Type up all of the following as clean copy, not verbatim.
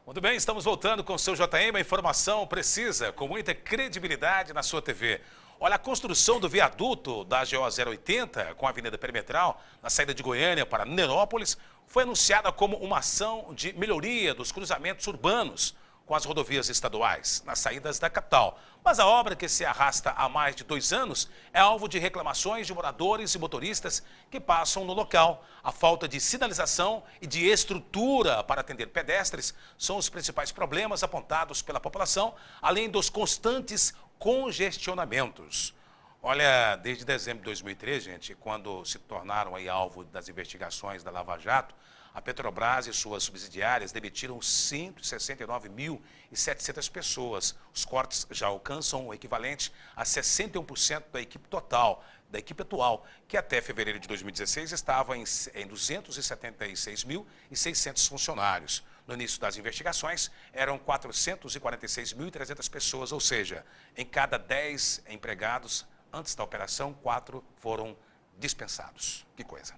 Muito bem, estamos voltando com o seu JM, a informação precisa, com muita credibilidade na sua TV. Olha, a construção do viaduto da GO 080 com a Avenida Perimetral, na saída de Goiânia para Nerópolis, foi anunciada como uma ação de melhoria dos cruzamentos urbanos com as rodovias estaduais, nas saídas da capital. Mas a obra, que se arrasta há mais de 2 anos, é alvo de reclamações de moradores e motoristas que passam no local. A falta de sinalização e de estrutura para atender pedestres são os principais problemas apontados pela população, além dos constantes congestionamentos. Olha, desde dezembro de 2013, gente, quando se tornaram aí alvo das investigações da Lava Jato, a Petrobras e suas subsidiárias demitiram 169.700 pessoas. Os cortes já alcançam o equivalente a 61% da equipe total, da equipe atual, que até fevereiro de 2016 estava em 276.600 funcionários. No início das investigações, eram 446.300 pessoas, ou seja, em cada 10 empregados, antes da operação, 4 foram dispensados. Que coisa.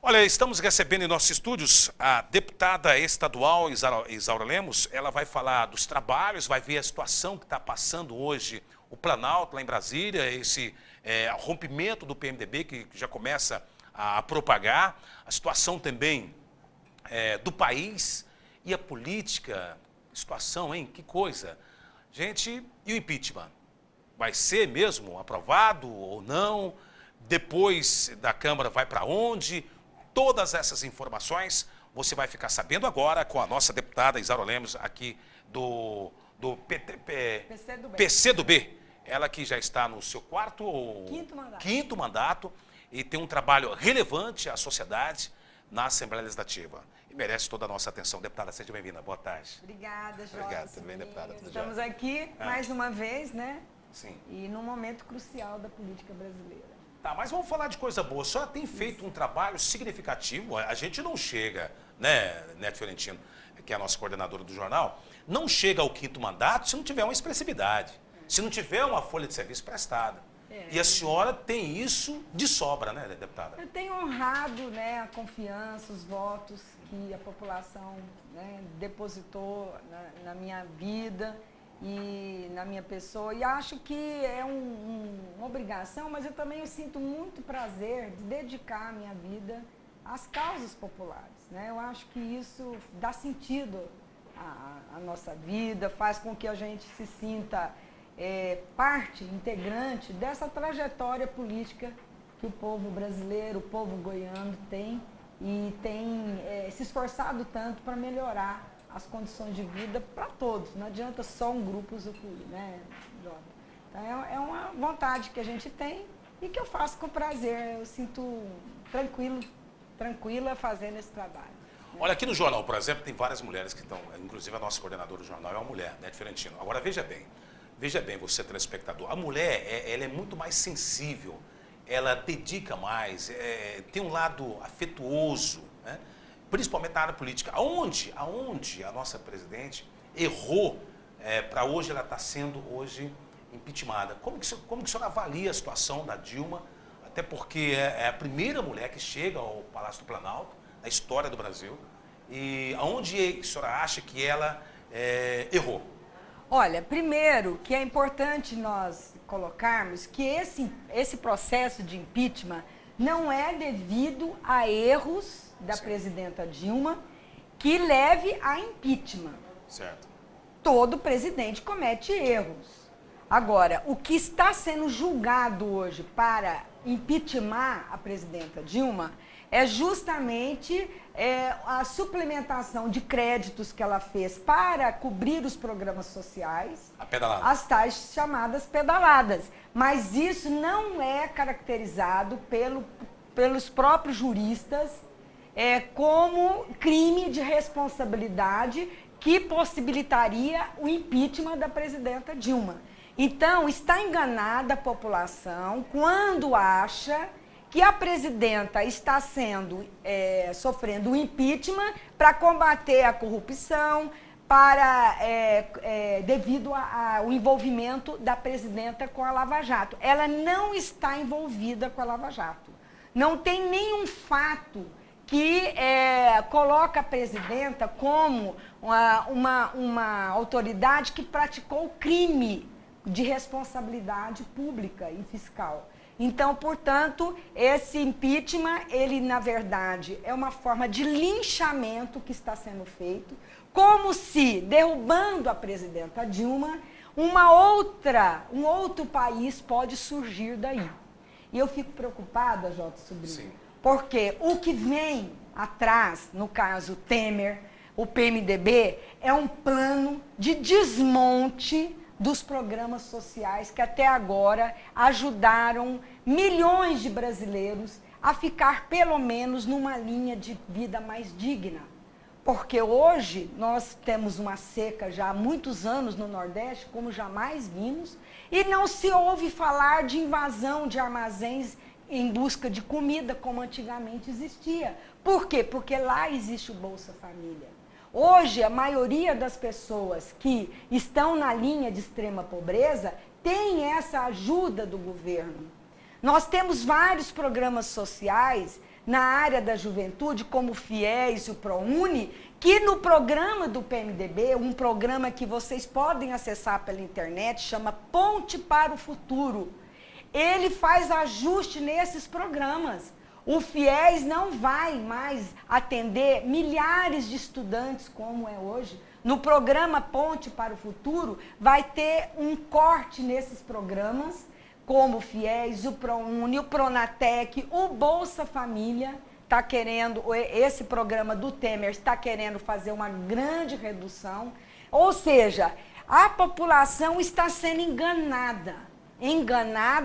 Olha, estamos recebendo em nossos estúdios a deputada estadual Isaura Lemos. Ela vai falar dos trabalhos, vai ver a situação que está passando hoje o Planalto lá em Brasília, esse rompimento do PMDB que já começa a propagar, a situação também do país e a política, situação, hein? Que coisa. Gente, e o impeachment? Vai ser mesmo aprovado ou não? Depois da Câmara vai para onde? Todas essas informações você vai ficar sabendo agora com a nossa deputada Isaura Lemos aqui do PCdoB. Ela que já está no seu quinto mandato e tem um trabalho relevante à sociedade na Assembleia Legislativa. E merece toda a nossa atenção. Deputada, seja bem-vinda. Boa tarde. Obrigada, Jorge. Obrigado, tudo bem, deputada? Tudo Estamos aqui mais uma vez, né? Sim. E num momento crucial da política brasileira. Tá, mas vamos falar de coisa boa. A senhora tem feito um trabalho significativo. A gente não chega, né, Neto Fiorentino, que é a nossa coordenadora do jornal, não chega ao 5º mandato se não tiver uma expressividade, se não tiver uma folha de serviço prestada. E a senhora tem isso de sobra, né, deputada? Eu tenho honrado, né, a confiança, os votos que a população, né, depositou na minha vida e na minha pessoa, e acho que é uma obrigação, mas eu também sinto muito prazer de dedicar a minha vida às causas populares, né? Eu acho que isso dá sentido à nossa vida, faz com que a gente se sinta parte integrante dessa trajetória política que o povo brasileiro, o povo goiano tem e tem se esforçado tanto para melhorar as condições de vida para todos. Não adianta só um grupo usufruir, né, Jota? Então, é uma vontade que a gente tem e que eu faço com prazer. Eu sinto tranquila fazendo esse trabalho. Olha, aqui no jornal, por exemplo, tem várias mulheres que estão, inclusive a nossa coordenadora do jornal é uma mulher, Neto Fiorentino. Agora, veja bem, você, telespectador, a mulher, ela é muito mais sensível, ela dedica mais, tem um lado afetuoso, né? Principalmente na área política. Aonde a nossa presidente errou para hoje ela está sendo hoje impeachmentada? Como que a senhora avalia a situação da Dilma? Até porque é a primeira mulher que chega ao Palácio do Planalto, na história do Brasil. E aonde a senhora acha que ela errou? Olha, primeiro que é importante nós colocarmos que esse processo de impeachment não é devido a erros da presidenta Dilma que leve a impeachment. Certo. Todo presidente comete erros. Agora, o que está sendo julgado hoje para impeachment a presidenta Dilma é justamente a suplementação de créditos que ela fez para cobrir os programas sociais, as tais chamadas pedaladas. Mas isso não é caracterizado pelos próprios juristas como crime de responsabilidade que possibilitaria o impeachment da presidenta Dilma. Então, está enganada a população quando acha que a presidenta está sofrendo um impeachment para combater a corrupção, devido ao envolvimento da presidenta com a Lava Jato. Ela não está envolvida com a Lava Jato. Não tem nenhum fato que coloca a presidenta como uma autoridade que praticou crime de responsabilidade pública e fiscal. Então, portanto, esse impeachment, ele, na verdade, é uma forma de linchamento que está sendo feito, como se, derrubando a presidenta Dilma, um outro país pode surgir daí. E eu fico preocupada, Jota Sobrinho, sim, porque o que vem atrás, no caso Temer, o PMDB, é um plano de desmonte dos programas sociais que até agora ajudaram milhões de brasileiros a ficar pelo menos numa linha de vida mais digna. Porque hoje nós temos uma seca já há muitos anos no Nordeste, como jamais vimos, e não se ouve falar de invasão de armazéns em busca de comida como antigamente existia. Por quê? Porque lá existe o Bolsa Família. Hoje, a maioria das pessoas que estão na linha de extrema pobreza tem essa ajuda do governo. Nós temos vários programas sociais na área da juventude, como o FIES e o ProUni, que no programa do PMDB, um programa que vocês podem acessar pela internet, chama Ponte para o Futuro. Ele faz ajuste nesses programas. O FIES não vai mais atender milhares de estudantes como é hoje. No programa Ponte para o Futuro, vai ter um corte nesses programas, como o FIES, o ProUni, o Pronatec, o Bolsa Família. Está querendo, esse programa do Temer está querendo fazer uma grande redução. Ou seja, a população está sendo enganada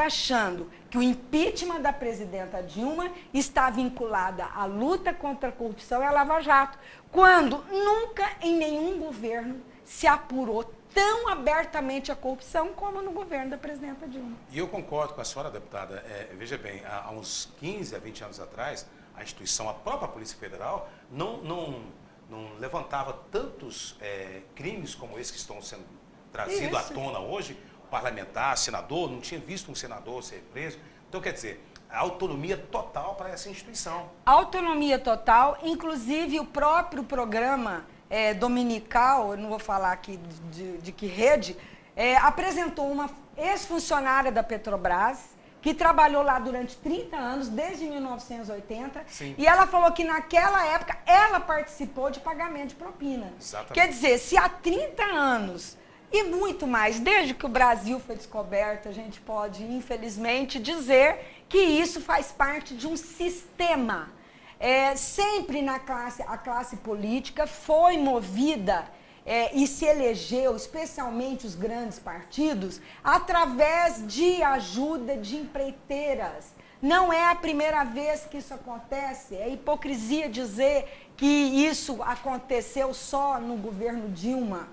achando que o impeachment da presidenta Dilma está vinculada à luta contra a corrupção e à Lava Jato, quando nunca em nenhum governo se apurou tão abertamente a corrupção como no governo da presidenta Dilma. E eu concordo com a senhora, deputada. Veja bem, há uns 15 a 20 anos atrás, a instituição, a própria Polícia Federal, não levantava tantos crimes como esses que estão sendo trazidos à tona hoje. Parlamentar, senador, não tinha visto um senador ser preso. Então, quer dizer, a autonomia total para essa instituição. Autonomia total, inclusive o próprio programa dominical, eu não vou falar aqui de que rede, apresentou uma ex-funcionária da Petrobras, que trabalhou lá durante 30 anos, desde 1980, sim, e ela falou que naquela época ela participou de pagamento de propina. Exatamente. Quer dizer, se há 30 anos... E muito mais, desde que o Brasil foi descoberto, a gente pode, infelizmente, dizer que isso faz parte de um sistema. Sempre a classe política foi movida e se elegeu, especialmente os grandes partidos, através de ajuda de empreiteiras. Não é a primeira vez que isso acontece, é hipocrisia dizer que isso aconteceu só no governo Dilma.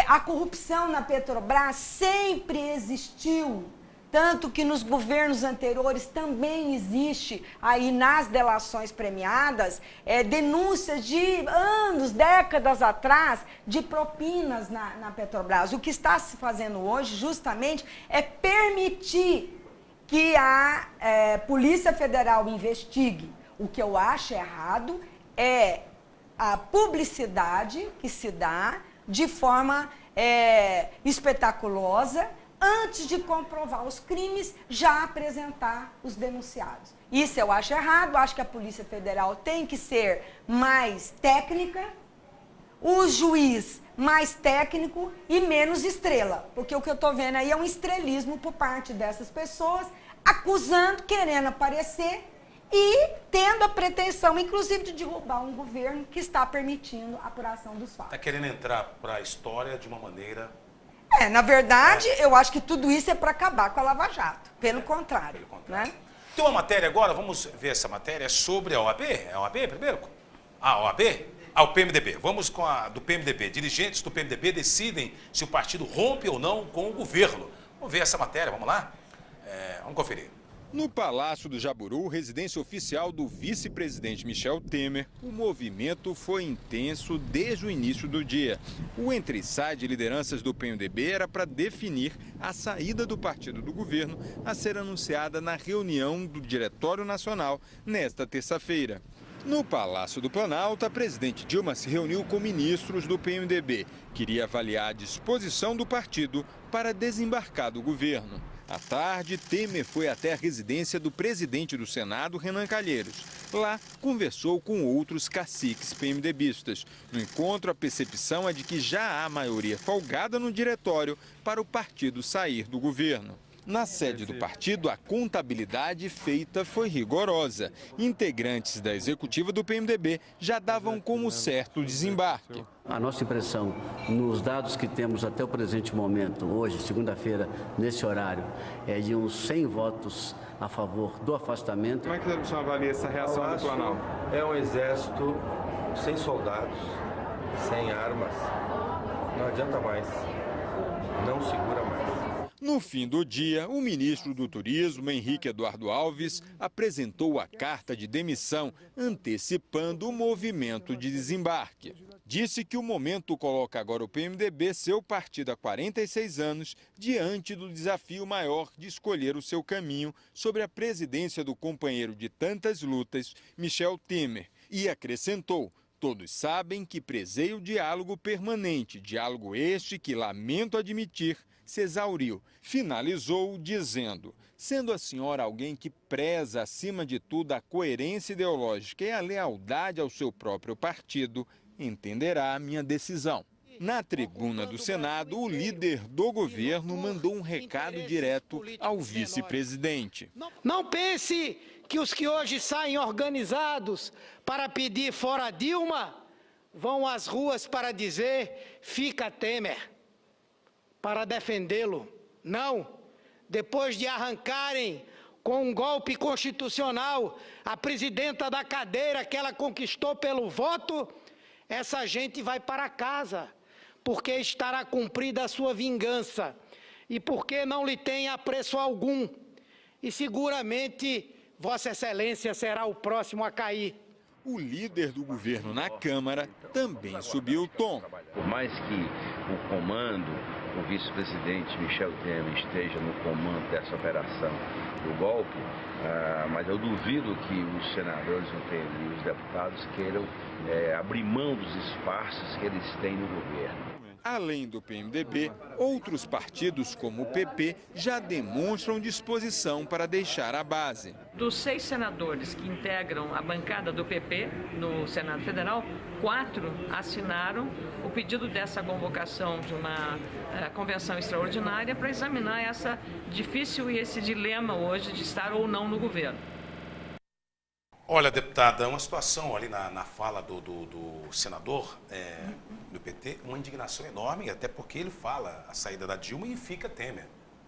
A corrupção na Petrobras sempre existiu, tanto que nos governos anteriores também existe, aí nas delações premiadas, denúncias de anos, décadas atrás, de propinas na Petrobras. O que está se fazendo hoje, justamente, é permitir que a Polícia Federal investigue. O que eu acho errado é a publicidade que se dá de forma espetaculosa, antes de comprovar os crimes, já apresentar os denunciados. Isso eu acho errado, acho que a Polícia Federal tem que ser mais técnica, o juiz mais técnico e menos estrela, porque o que eu estou vendo aí é um estrelismo por parte dessas pessoas, acusando, querendo aparecer, e tendo a pretensão, inclusive, de derrubar um governo que está permitindo a apuração dos fatos. Está querendo entrar para a história de uma maneira... na verdade, eu acho que tudo isso é para acabar com a Lava Jato. Pelo contrário. Pelo contrário. Né? Tem uma matéria agora, vamos ver essa matéria, sobre a OAB. É a OAB primeiro? A OAB? O PMDB. Vamos com a do PMDB. Dirigentes do PMDB decidem se o partido rompe ou não com o governo. Vamos ver essa matéria, vamos lá? Vamos conferir. No Palácio do Jaburu, residência oficial do vice-presidente Michel Temer, o movimento foi intenso desde o início do dia. O entre-sai de lideranças do PMDB era para definir a saída do partido do governo a ser anunciada na reunião do Diretório Nacional nesta terça-feira. No Palácio do Planalto, a presidente Dilma se reuniu com ministros do PMDB. Queria avaliar a disposição do partido para desembarcar do governo. À tarde, Temer foi até a residência do presidente do Senado, Renan Calheiros. Lá, conversou com outros caciques PMDBistas. No encontro, a percepção é de que já há maioria folgada no diretório para o partido sair do governo. Na sede do partido, a contabilidade feita foi rigorosa. Integrantes da executiva do PMDB já davam como certo o desembarque. A nossa impressão, nos dados que temos até o presente momento, hoje, segunda-feira, nesse horário, é de uns 100 votos a favor do afastamento. Como é que você avalia essa reação do Planalto? É um exército sem soldados, sem armas. Não adianta mais. Não segura mais. No fim do dia, o ministro do Turismo, Henrique Eduardo Alves, apresentou a carta de demissão, antecipando o movimento de desembarque. Disse que o momento coloca agora o PMDB, seu partido há 46 anos, diante do desafio maior de escolher o seu caminho sobre a presidência do companheiro de tantas lutas, Michel Temer. E acrescentou: todos sabem que prezei o diálogo permanente, diálogo este que, lamento admitir, se exauriu. Finalizou dizendo: sendo a senhora alguém que preza acima de tudo a coerência ideológica e a lealdade ao seu próprio partido, entenderá a minha decisão. Na tribuna do Senado, o líder do governo mandou um recado direto ao vice-presidente. Não pense que os que hoje saem organizados para pedir fora Dilma vão às ruas para dizer fica Temer, para defendê-lo. Não. Depois de arrancarem com um golpe constitucional a presidenta da cadeira que ela conquistou pelo voto, essa gente vai para casa, porque estará cumprida a sua vingança e porque não lhe tem apreço algum. E seguramente Vossa Excelência será o próximo a cair. O líder do governo na Câmara também subiu o tom. Por mais que o comando, o vice-presidente Michel Temer esteja no comando dessa operação do golpe, mas eu duvido que os senadores e os deputados queiram abrir mão dos espaços que eles têm no governo. Além do PMDB, outros partidos como o PP já demonstram disposição para deixar a base. Dos 6 senadores que integram a bancada do PP no Senado Federal, 4 assinaram o pedido dessa convocação de uma convenção extraordinária para examinar essa difícil e esse dilema hoje de estar ou não no governo. Olha, deputada, uma situação ali na fala do senador do PT, uma indignação enorme, até porque ele fala a saída da Dilma e fica Temer.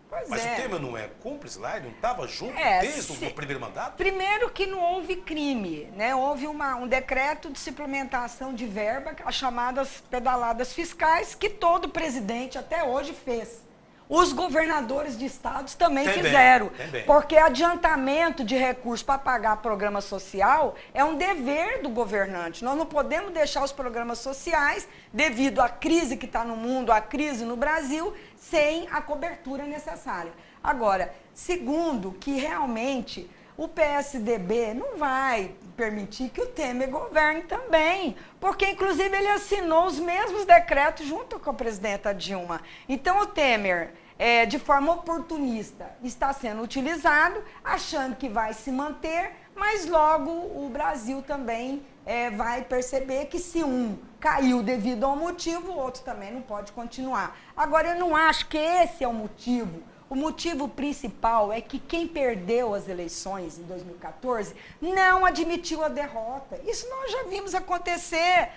Pois Mas é. o Temer não é cúmplice lá? Ele não estava junto desde o primeiro mandato? Primeiro que não houve crime, né? Houve um decreto de suplementação de verba, as chamadas pedaladas fiscais, que todo presidente até hoje fez. Os governadores de estados também fizeram, porque adiantamento de recursos para pagar programa social é um dever do governante. Nós não podemos deixar os programas sociais, devido à crise que está no mundo, à crise no Brasil, sem a cobertura necessária. Agora, segundo, que realmente o PSDB não vai permitir que o Temer governe também, porque inclusive ele assinou os mesmos decretos junto com a presidenta Dilma. Então o Temer, de forma oportunista, está sendo utilizado, achando que vai se manter, mas logo o Brasil também vai perceber que se um caiu devido a um motivo, o outro também não pode continuar. Agora, eu não acho que esse é o motivo. O motivo principal é que quem perdeu as eleições em 2014 não admitiu a derrota. Isso nós já vimos acontecer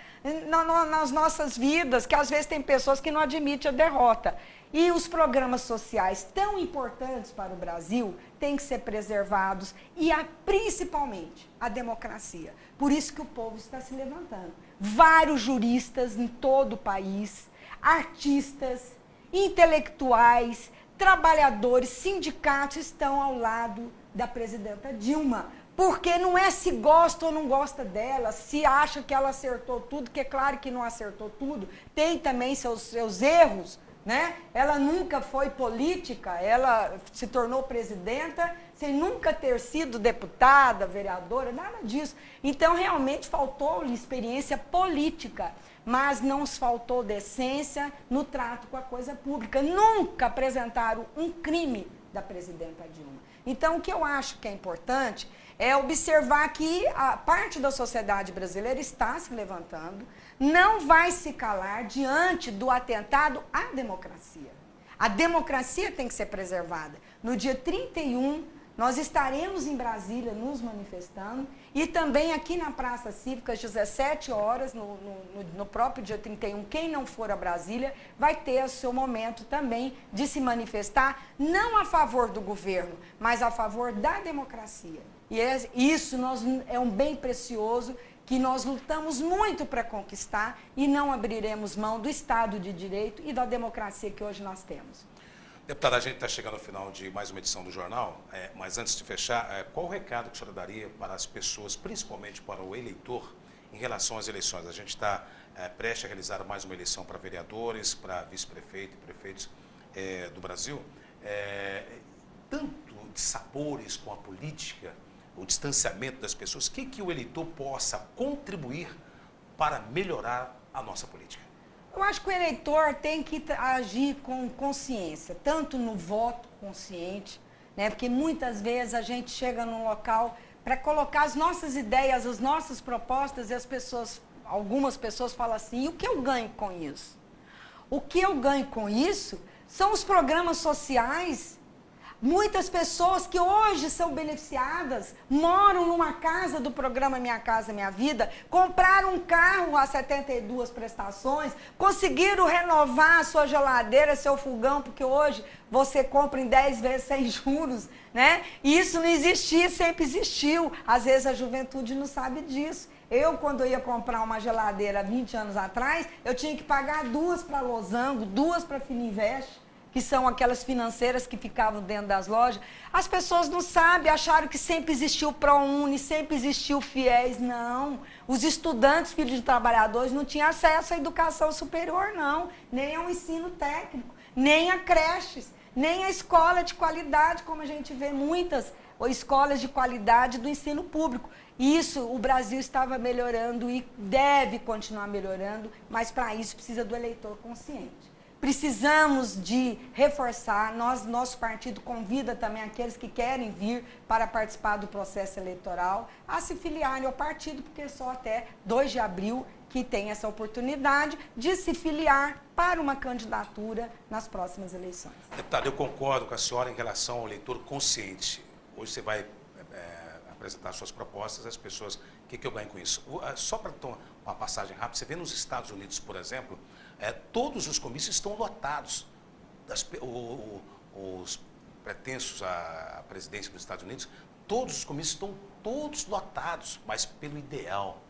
nas nossas vidas, que às vezes tem pessoas que não admitem a derrota. E os programas sociais tão importantes para o Brasil têm que ser preservados e principalmente a democracia. Por isso que o povo está se levantando. Vários juristas em todo o país, artistas, intelectuais, trabalhadores, sindicatos estão ao lado da presidenta Dilma, porque não é se gosta ou não gosta dela, se acha que ela acertou tudo, que é claro que não acertou tudo, tem também seus erros, né? Ela nunca foi política, ela se tornou presidenta sem nunca ter sido deputada, vereadora, nada disso. Então, realmente faltou-lhe experiência política, mas não nos faltou decência no trato com a coisa pública. Nunca apresentaram um crime da presidenta Dilma. Então, o que eu acho que é importante é observar que a parte da sociedade brasileira está se levantando, não vai se calar diante do atentado à democracia. A democracia tem que ser preservada. No dia 31, nós estaremos em Brasília nos manifestando e também aqui na Praça Cívica, às 17 horas, no próprio dia 31, quem não for a Brasília vai ter o seu momento também de se manifestar, não a favor do governo, mas a favor da democracia. E isso é um bem precioso que nós lutamos muito para conquistar e não abriremos mão do Estado de Direito e da democracia que hoje nós temos. Deputada, a gente está chegando ao final de mais uma edição do jornal, mas antes de fechar, qual o recado que a senhora daria para as pessoas, principalmente para o eleitor, em relação às eleições? A gente está prestes a realizar mais uma eleição para vereadores, para vice-prefeito e prefeitos do Brasil. Tanto de sabores com a política, o distanciamento das pessoas, o que o eleitor possa contribuir para melhorar a nossa política? Eu acho que o eleitor tem que agir com consciência, tanto no voto consciente, né? Porque muitas vezes a gente chega num local para colocar as nossas ideias, as nossas propostas, e algumas pessoas falam assim, e o que eu ganho com isso? O que eu ganho com isso são os programas sociais. Muitas pessoas que hoje são beneficiadas, moram numa casa do programa Minha Casa Minha Vida, compraram um carro a 72 prestações, conseguiram renovar a sua geladeira, seu fogão, porque hoje você compra em 10 vezes sem juros, né? E isso não existia, sempre existiu. Às vezes a juventude não sabe disso. Eu, quando eu ia comprar uma geladeira 20 anos atrás, eu tinha que pagar 2 para Losango, 2 para Fininvest, que são aquelas financeiras que ficavam dentro das lojas. As pessoas não sabem, acharam que sempre existiu o ProUni, sempre existiu o FIES. Não. Os estudantes, filhos de trabalhadores, não tinham acesso à educação superior, não. Nem ao ensino técnico, nem a creches, nem a escola de qualidade, como a gente vê muitas escolas de qualidade do ensino público. Isso o Brasil estava melhorando e deve continuar melhorando, mas para isso precisa do eleitor consciente. Precisamos de reforçar, nosso partido convida também aqueles que querem vir para participar do processo eleitoral a se filiarem ao partido, porque só até 2 de abril que tem essa oportunidade de se filiar para uma candidatura nas próximas eleições. Deputada, eu concordo com a senhora em relação ao eleitor consciente. Hoje você vai apresentar suas propostas às pessoas. O que eu ganho com isso? Só para tomar uma passagem rápida, você vê nos Estados Unidos, por exemplo, todos os comícios estão lotados. Os pretensos à presidência dos Estados Unidos, todos os comícios estão todos lotados, mas pelo ideal,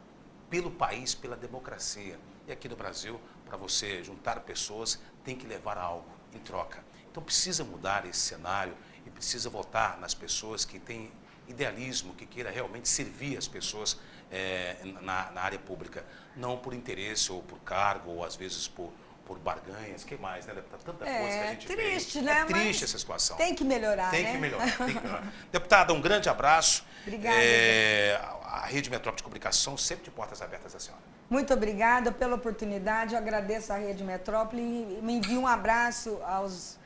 pelo país, pela democracia. E aqui no Brasil, para você juntar pessoas, tem que levar algo em troca. Então precisa mudar esse cenário e precisa votar nas pessoas que têm idealismo, que queira realmente servir as pessoas na área pública, não por interesse ou por cargo, ou às vezes por barganhas. Que mais, né, deputada? Tanta coisa que a gente triste, vê. né? É triste essa situação. Tem que melhorar, tem né? que melhorar, tem que melhorar. Deputada, um grande abraço. Obrigada. A Rede Metrópole de Comunicação sempre de portas abertas à senhora. Muito obrigada pela oportunidade, eu agradeço à Rede Metrópole e me envio um abraço aos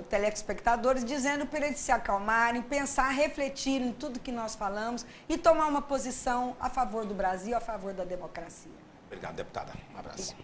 telespectadores, dizendo para eles se acalmarem, pensar, refletir em tudo que nós falamos e tomar uma posição a favor do Brasil, a favor da democracia. Obrigado, deputada. Um abraço.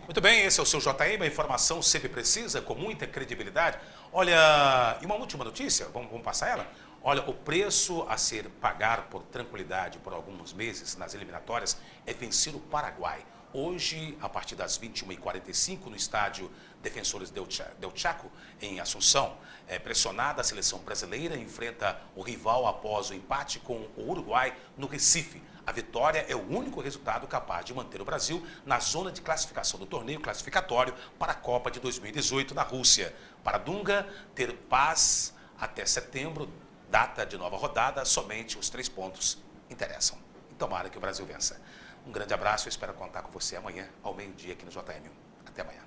Muito bem, esse é o seu JM, a informação sempre precisa, com muita credibilidade. Olha, e uma última notícia, vamos passar ela? Olha, o preço a ser pagar por tranquilidade por alguns meses nas eliminatórias é vencer o Paraguai. Hoje, a partir das 21h45, no estádio Defensores del Chaco, em Assunção, pressionada, a seleção brasileira enfrenta o rival após o empate com o Uruguai no Recife. A vitória é o único resultado capaz de manter o Brasil na zona de classificação do torneio classificatório para a Copa de 2018 na Rússia. Para Dunga ter paz até setembro, data de nova rodada, somente os 3 pontos interessam. E tomara que o Brasil vença. Um grande abraço, eu espero contar com você amanhã, ao meio-dia, aqui no JM. Até amanhã.